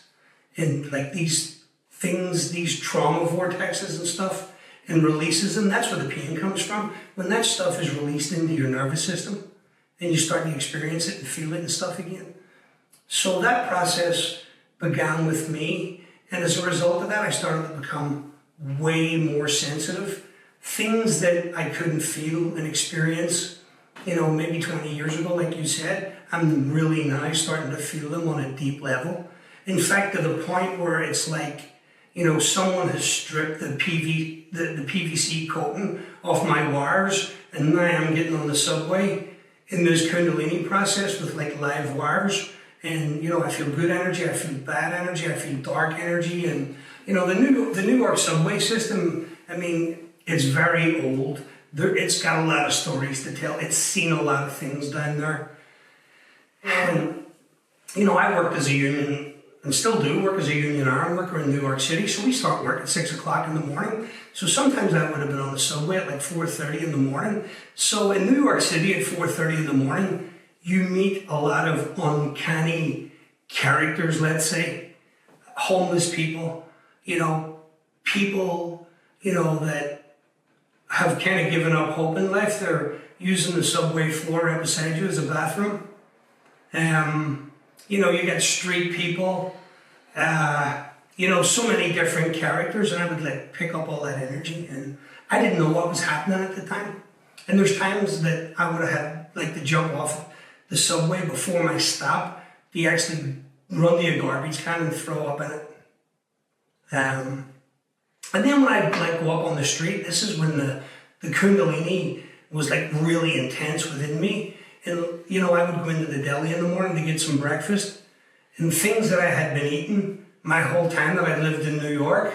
and like these things, these trauma vortexes and stuff, and releases them. That's where the pain comes from. When that stuff is released into your nervous system and you start to experience it and feel it and stuff again. So that process began with me. And as a result of that, I started to become way more sensitive. Things that I couldn't feel and experience, maybe 20 years ago, like you said, I'm really now starting to feel them on a deep level. In fact, to the point where it's like, someone has stripped the PVC coating off my wires, and now I'm getting on the subway in this Kundalini process with like live wires, and I feel good energy, I feel bad energy, I feel dark energy, and the New York subway system. I mean, it's very old. It's got a lot of stories to tell. It's seen a lot of things down there, and I worked as a union. And still do work as a union iron worker in New York City. So we start work at 6 o'clock in the morning. So sometimes I would have been on the subway at like 4:30 in the morning. So in New York City at 4:30 in the morning, you meet a lot of uncanny characters, let's say, homeless people, people, that have kind of given up hope in life. They're using the subway floor right beside you as a bathroom. You got street people, so many different characters, and I would pick up all that energy, and I didn't know what was happening at the time. And there's times that I would have had to jump off the subway before my stop to actually run to a garbage can and throw up in it. And then when I go up on the street, this is when the Kundalini was really intense within me. And, I would go into the deli in the morning to get some breakfast. And things that I had been eating my whole time that I lived in New York,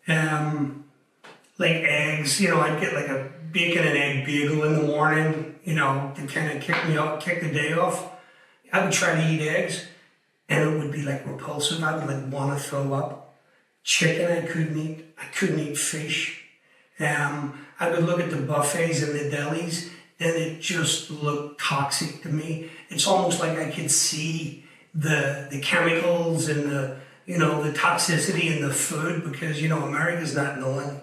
like eggs, I'd get a bacon and egg bagel in the morning, to kind of kick the day off. I would try to eat eggs, and it would be repulsive. I would want to throw up. Chicken I couldn't eat. I couldn't eat fish. I would look at the buffets and the delis, and it just looked toxic to me. It's almost like I could see the chemicals and the toxicity in the food, because America's not known,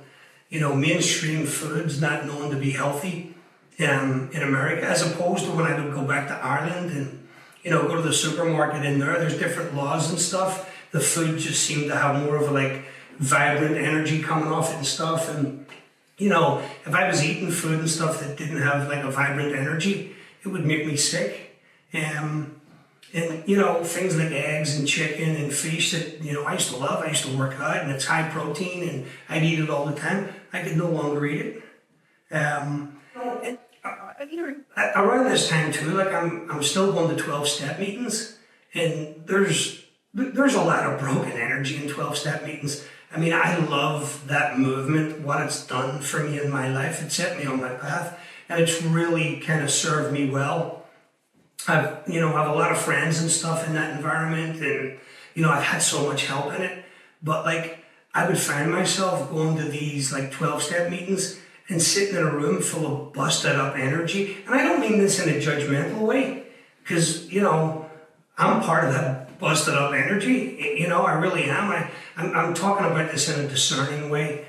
mainstream food's not known to be healthy in America, as opposed to when I would go back to Ireland and go to the supermarket in there. There's different laws and stuff. The food just seemed to have more of a vibrant energy coming off it and stuff, and if I was eating food and stuff that didn't have a vibrant energy, it would make me sick. And things like eggs and chicken and fish that, I used to love. I used to work out, and it's high protein, and I'd eat it all the time. I could no longer eat it. And around this time too, I'm still going to 12-step meetings, and there's a lot of broken energy in 12-step meetings. I mean, I love that movement, what it's done for me in my life. It set me on my path, and it's really kind of served me well. I've a lot of friends and stuff in that environment, and, I've had so much help in it. But, I would find myself going to these, 12-step meetings and sitting in a room full of busted up energy. And I don't mean this in a judgmental way, because, I'm part of that busted up energy. I really am. I'm talking about this in a discerning way,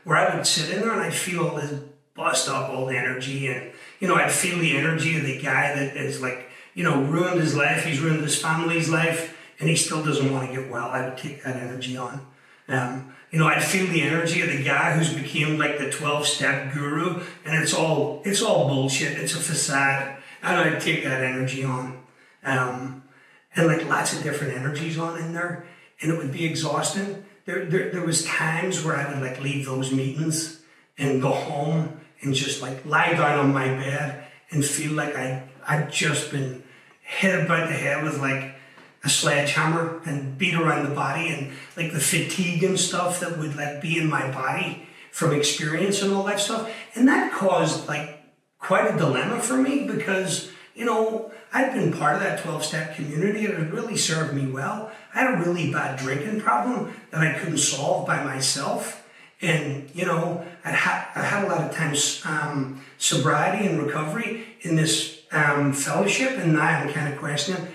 where I would sit in there and I'd feel all this bust up old energy, and I'd feel the energy of the guy that is ruined his life, he's ruined his family's life, and he still doesn't want to get well. I would take that energy on. I'd feel the energy of the guy who's became the 12-step guru, and it's all bullshit, it's a facade, and I'd take that energy on. And lots of different energies on in there, and it would be exhausting. There was times where I would leave those meetings and go home and just lie down on my bed and feel like I'd just been hit about the head with a sledgehammer and beat around the body, and the fatigue and stuff that would be in my body from experience and all that stuff. And that caused like quite a dilemma for me because, you know, I'd been part of that 12-step community. It had really served me well. I had a really bad drinking problem that I couldn't solve by myself. And, you know, I had a lot of times sobriety and recovery in this fellowship. And now I'm kind of questioning,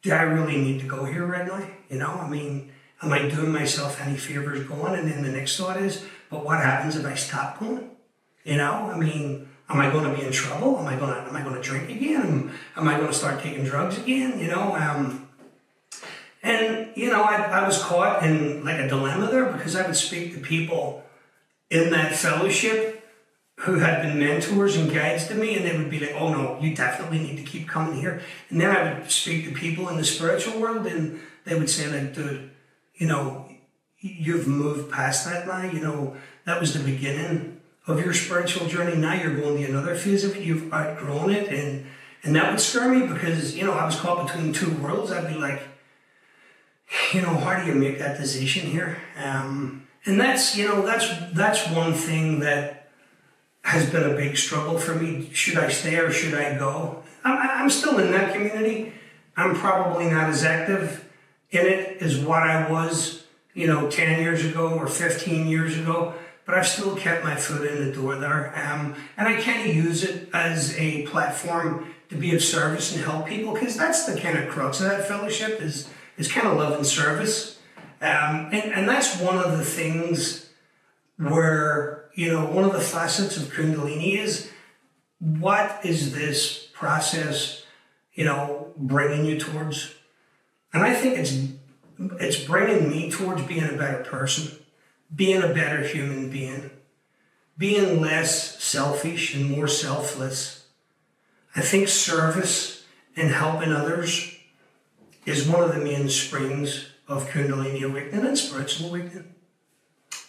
do I really need to go here right now? You know, I mean, am I doing myself any favors going? And then the next thought is, but what happens if I stop going? You know, I mean, am I going to be in trouble? Am I going to drink again? Am I going to start taking drugs again? You know, and you know, I was caught in like a dilemma there because I would speak to people in that fellowship who had been mentors and guides to me, and they would be like, "Oh no, you definitely need to keep coming here." And then I would speak to people in the spiritual world, and they would say, "Like, dude, you know, you've moved past that now. You know, that was the beginning of your spiritual journey. Now you're going to another phase of it. You've outgrown it." And that would scare me because, you know, I was caught between two worlds. I'd be like, you know, how do you make that decision here? And that's, you know, that's one thing that has been a big struggle for me. Should I stay or should I go? I'm still in that community. I'm probably not as active in it as what I was, you know, 10 years ago or 15 years ago. But I've still kept my foot in the door there. And I kind of use it as a platform to be of service and help people, because that's the kind of crux of that fellowship is kind of love and service. And that's one of the things where, you know, one of the facets of Kundalini is, what is this process, you know, bringing you towards? And I think it's bringing me towards being a better person, being a better human being less selfish and more selfless. I think service and helping others is one of the main springs of Kundalini awakening and spiritual awakening.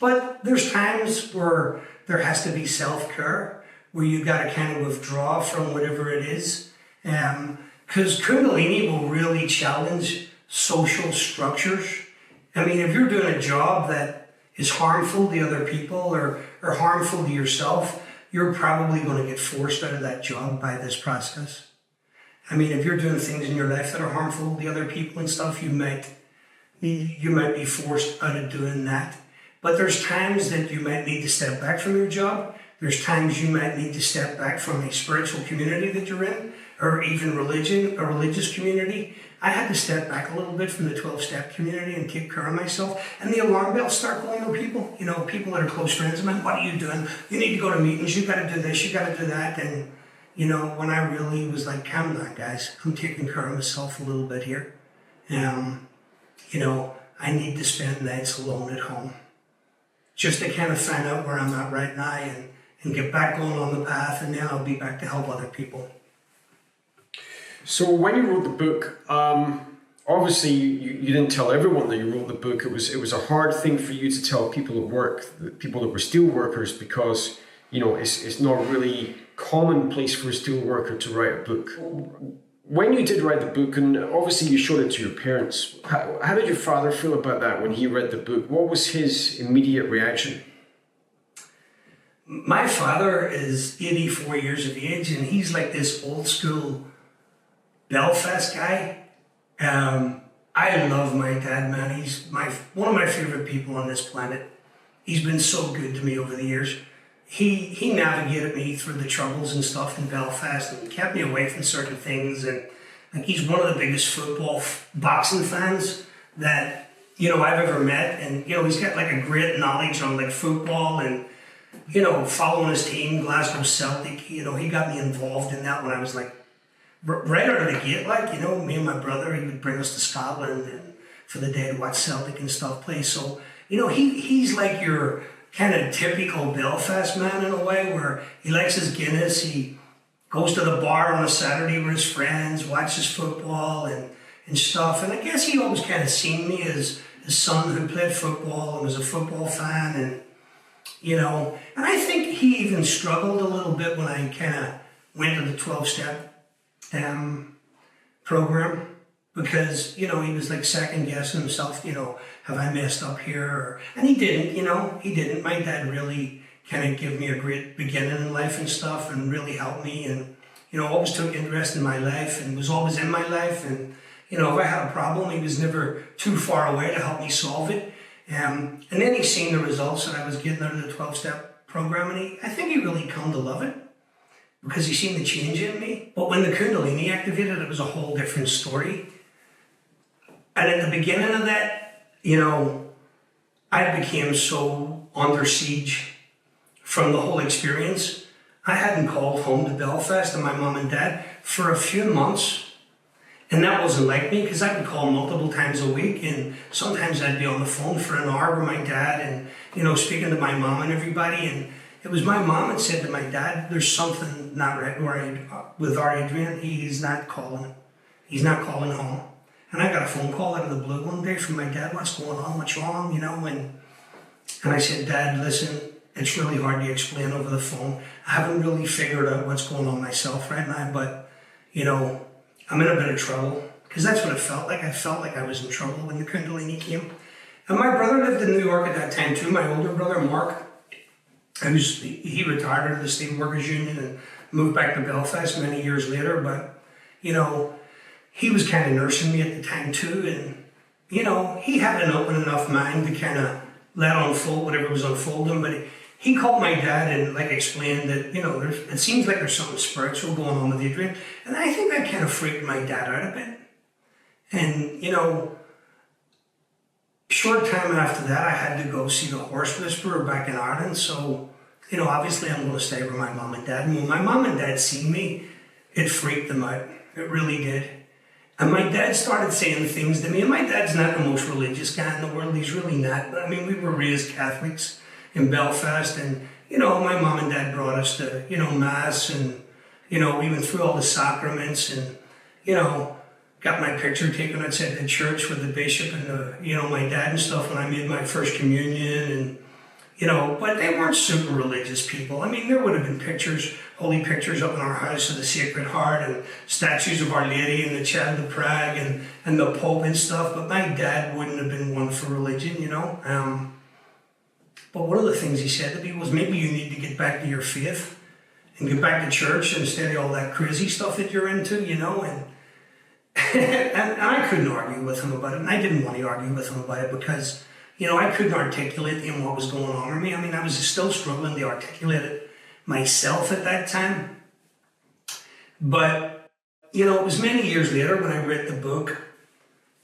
But there's times where there has to be self-care, where you got to kind of withdraw from whatever it is. Because Kundalini will really challenge social structures. I mean, if you're doing a job that is harmful to other people or harmful to yourself, you're probably going to get forced out of that job by this process. I mean, if you're doing things in your life that are harmful to other people and stuff, you might be forced out of doing that. But there's times that you might need to step back from your job. There's times you might need to step back from a spiritual community that you're in, or even religion, a religious community. I had to step back a little bit from the 12-step community and take care of myself. And the alarm bells start going to people, you know, people that are close friends of mine. What are you doing? You need to go to meetings. You got to do this. You got to do that. And, you know, when I really was like, calm down, guys. I'm taking care of myself a little bit here. You know, I need to spend nights alone at home, just to kind of find out where I'm at right now and get back going on the path, and then I'll be back to help other people. So when you wrote the book, obviously you didn't tell everyone that you wrote the book. It was a hard thing for you to tell people at work, the people that were steel workers, because, you know, it's not really commonplace for a steel worker to write a book. When you did write the book, and obviously you showed it to your parents, how did your father feel about that when he read the book? What was his immediate reaction? My father is 84 years of age, and he's like this old school Belfast guy. I love my dad, man. He's one of my favorite people on this planet. He's been so good to me over the years. He navigated me through the troubles and stuff in Belfast and kept me away from certain things. And like, he's one of the biggest boxing fans that, you know, I've ever met. And, you know, he's got like a great knowledge on like football and, you know, following his team, Glasgow Celtic. You know, he got me involved in that when I was like, right out of the gate, like, you know, me and my brother, he would bring us to Scotland and for the day to watch Celtic and stuff play. So, you know, he's like your kind of typical Belfast man in a way, where he likes his Guinness, he goes to the bar on a Saturday with his friends, watches football and stuff. And I guess he always kind of seen me as his son who played football and was a football fan, and, you know, and I think he even struggled a little bit when I kind of went to the 12-step program, because, you know, he was like second guessing himself, you know, have I messed up here? And he didn't, you know, he didn't. My dad really kind of give me a great beginning in life and stuff, and really helped me, and always took interest in my life and was always in my life. And if I had a problem, he was never too far away to help me solve it. And then he seen the results that I was getting out of the 12-step program, and I think he really come to love it because he seen the change in me. But when the Kundalini activated, it was a whole different story. And at the beginning of that, I became so under siege from the whole experience. I hadn't called home to Belfast to my mom and dad for a few months. And that wasn't like me, because I would call multiple times a week, and sometimes I'd be on the phone for an hour with my dad and, speaking to my mom and everybody. And it was my mom that said to my dad, there's something not right with our Adrian. He's not calling. He's not calling home. And I got a phone call out of the blue one day from my dad. What's going on? What's wrong? And I said, Dad, listen, it's really hard to explain over the phone. I haven't really figured out what's going on myself right now, but, I'm in a bit of trouble, because that's what it felt like. I felt like I was in trouble when the Kundalini came. And my brother lived in New York at that time too. My older brother, Mark, he retired to the State Workers Union and moved back to Belfast many years later. But, he was kind of nursing me at the time too. And, he had an open enough mind to kind of let unfold whatever was unfolding. But he called my dad and explained that, it seems like there's something spiritual going on with Adrian. And I think that kind of freaked my dad out a bit. And, short time after that, I had to go see the horse whisperer back in Ireland. So, obviously I'm going to stay with my mom and dad. And when my mom and dad seen me, it freaked them out. It really did. And my dad started saying things to me. And my dad's not the most religious guy in the world. He's really not. I mean, we were raised Catholics in Belfast, and my mom and dad brought us to mass, and we went through all the sacraments, and got my picture taken outside the church with the bishop and my dad and stuff when I made my first communion, and but they weren't super religious people. I mean, there would have been pictures, holy pictures up in our house of the Sacred Heart and statues of Our Lady and the Child of Prague and the Pope and stuff, but my dad wouldn't have been one for religion, But one of the things he said to me was, maybe you need to get back to your faith and get back to church instead of all that crazy stuff that you're into, and I couldn't argue with him about it, and I didn't want to argue with him about it because, I couldn't articulate to him what was going on with me. I mean, I was still struggling to articulate it myself at that time. But, it was many years later when I read the book.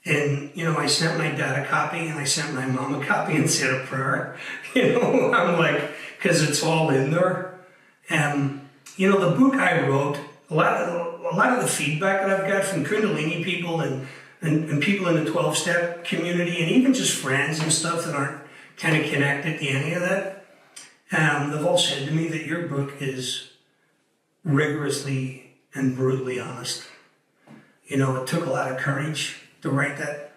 And, I sent my dad a copy and I sent my mom a copy and said a prayer, I'm like, because it's all in there. And, the book I wrote, a lot of the feedback that I've got from Kundalini people and people in the 12-step community, and even just friends and stuff that aren't kind of connected to any of that, they've all said to me that your book is rigorously and brutally honest. It took a lot of courage to write that.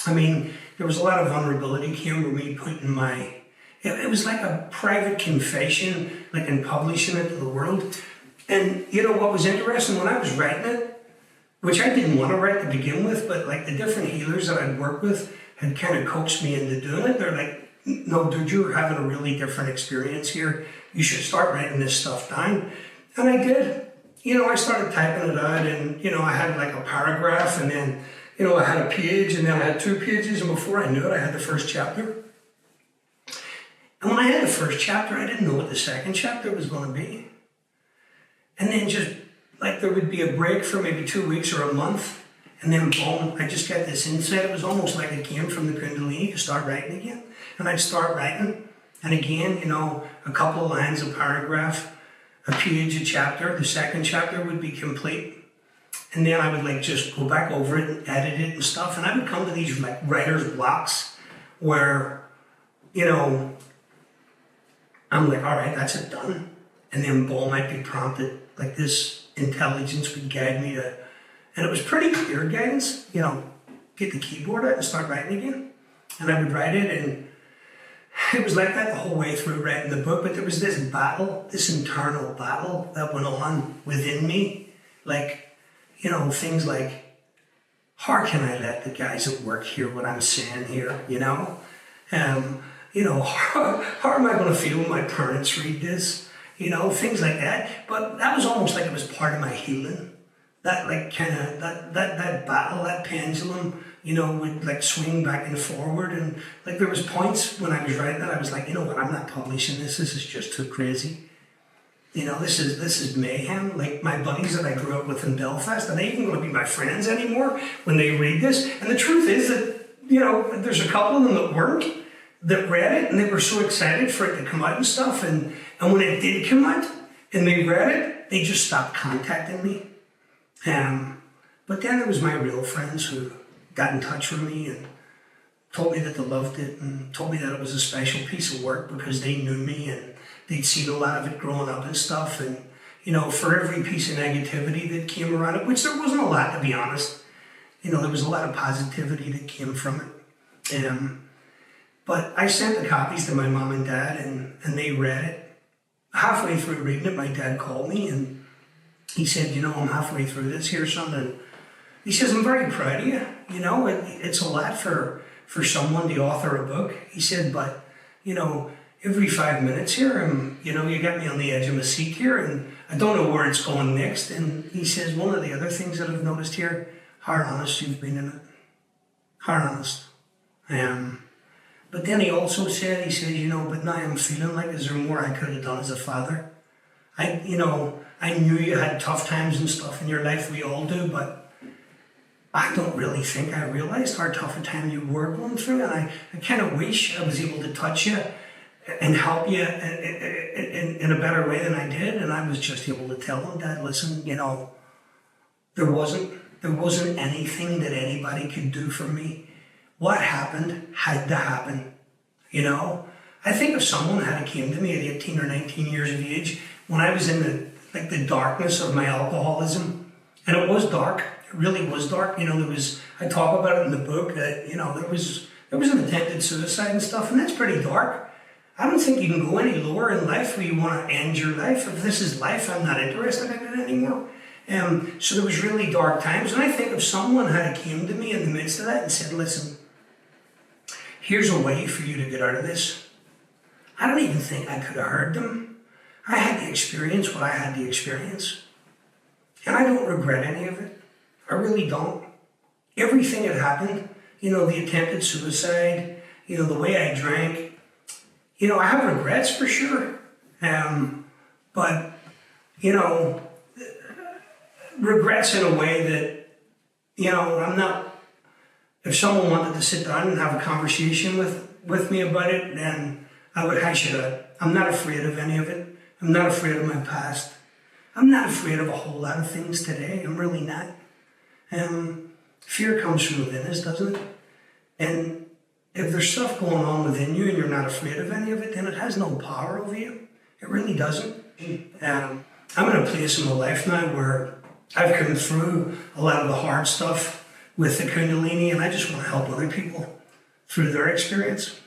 I mean, there was a lot of vulnerability came with me putting it was like a private confession, in publishing it to the world. And what was interesting, when I was writing it, which I didn't want to write to begin with, but the different healers that I'd worked with had kind of coaxed me into doing it. They're like, no, dude, you're having a really different experience here. You should start writing this stuff down. And I did. I started typing it out, and, I had a paragraph, and then, I had a page, and then I had 2 pages, and before I knew it, I had the first chapter. And when I had the first chapter, I didn't know what the second chapter was going to be. And then just, there would be a break for maybe 2 weeks or a month, and then boom, I just got this insight. It was almost like it came from the Kundalini to start writing again. And I'd start writing, and again, a couple of lines, a paragraph, a page, a chapter. The second chapter would be complete. And then I would just go back over it and edit it and stuff. And I would come to these writer's blocks where, I'm like, all right, that's it done. And then boom, I'd be prompted, this intelligence would guide me to, and it was pretty clear guidance, get the keyboard out and start writing again. And I would write it, and it was like that the whole way through writing the book, but there was this battle, this internal battle that went on within me. Things like, how can I let the guys at work hear what I'm saying here, how am I going to feel when my parents read this? Things like that. But that was almost like it was part of my healing. That like kind of that battle, that pendulum, would like swing back and forward. And like there was points when I was writing that I was like, you know what, I'm not publishing this. This is just too crazy. This is mayhem. Like my buddies that I grew up with in Belfast, are they even going to be my friends anymore when they read this? And the truth is that, there's a couple of them that weren't, that read it, and they were so excited for it to come out and stuff. And when it did come out and they read it, they just stopped contacting me. But then there was my real friends who got in touch with me and told me that they loved it and told me that it was a special piece of work because they knew me and they'd seen a lot of it growing up and stuff. And, for every piece of negativity that came around it, which there wasn't a lot, to be honest, there was a lot of positivity that came from it. But I sent the copies to my mom and dad and they read it. Halfway through reading it, my dad called me and he said, I'm halfway through this here, son. And he says, I'm very proud of you. It's a lot for someone to author a book. He said, but, every 5 minutes here, you got me on the edge of my seat here and I don't know where it's going next. And he says, one of the other things that I've noticed here, how honest you've been in it. How honest. But then he also said, but now I'm feeling like, is there more I could have done as a father? I knew you had tough times and stuff in your life, we all do, but I don't really think I realized how tough a time you were going through, and I kind of wish I was able to touch you and help you in a better way than I did, and I was just able to tell them, Dad, listen, there wasn't anything that anybody could do for me. What happened had to happen, I think if someone had came to me at 18 or 19 years of age, when I was in the darkness of my alcoholism, and it was dark, it really was dark, I talk about it in the book that, there was an attempted suicide and stuff, and that's pretty dark. I don't think you can go any lower in life where you want to end your life. If this is life, I'm not interested in it anymore. So there was really dark times, and I think if someone had came to me in the midst of that and said, listen, here's a way for you to get out of this, I don't even think I could have heard them. I had to experience what I had to experience. And I don't regret any of it. I really don't. Everything that happened, the attempted suicide, the way I drank, I have regrets for sure. But, regrets in a way that, I'm not, if someone wanted to sit down and have a conversation with me about it, then I would hash it out. I'm not afraid of any of it. I'm not afraid of my past. I'm not afraid of a whole lot of things today. I'm really not. Fear comes from within us, doesn't it? And if there's stuff going on within you and you're not afraid of any of it, then it has no power over you. It really doesn't. I'm in a place in my life now where I've come through a lot of the hard stuff with the Kundalini, and I just want to help other people through their experience.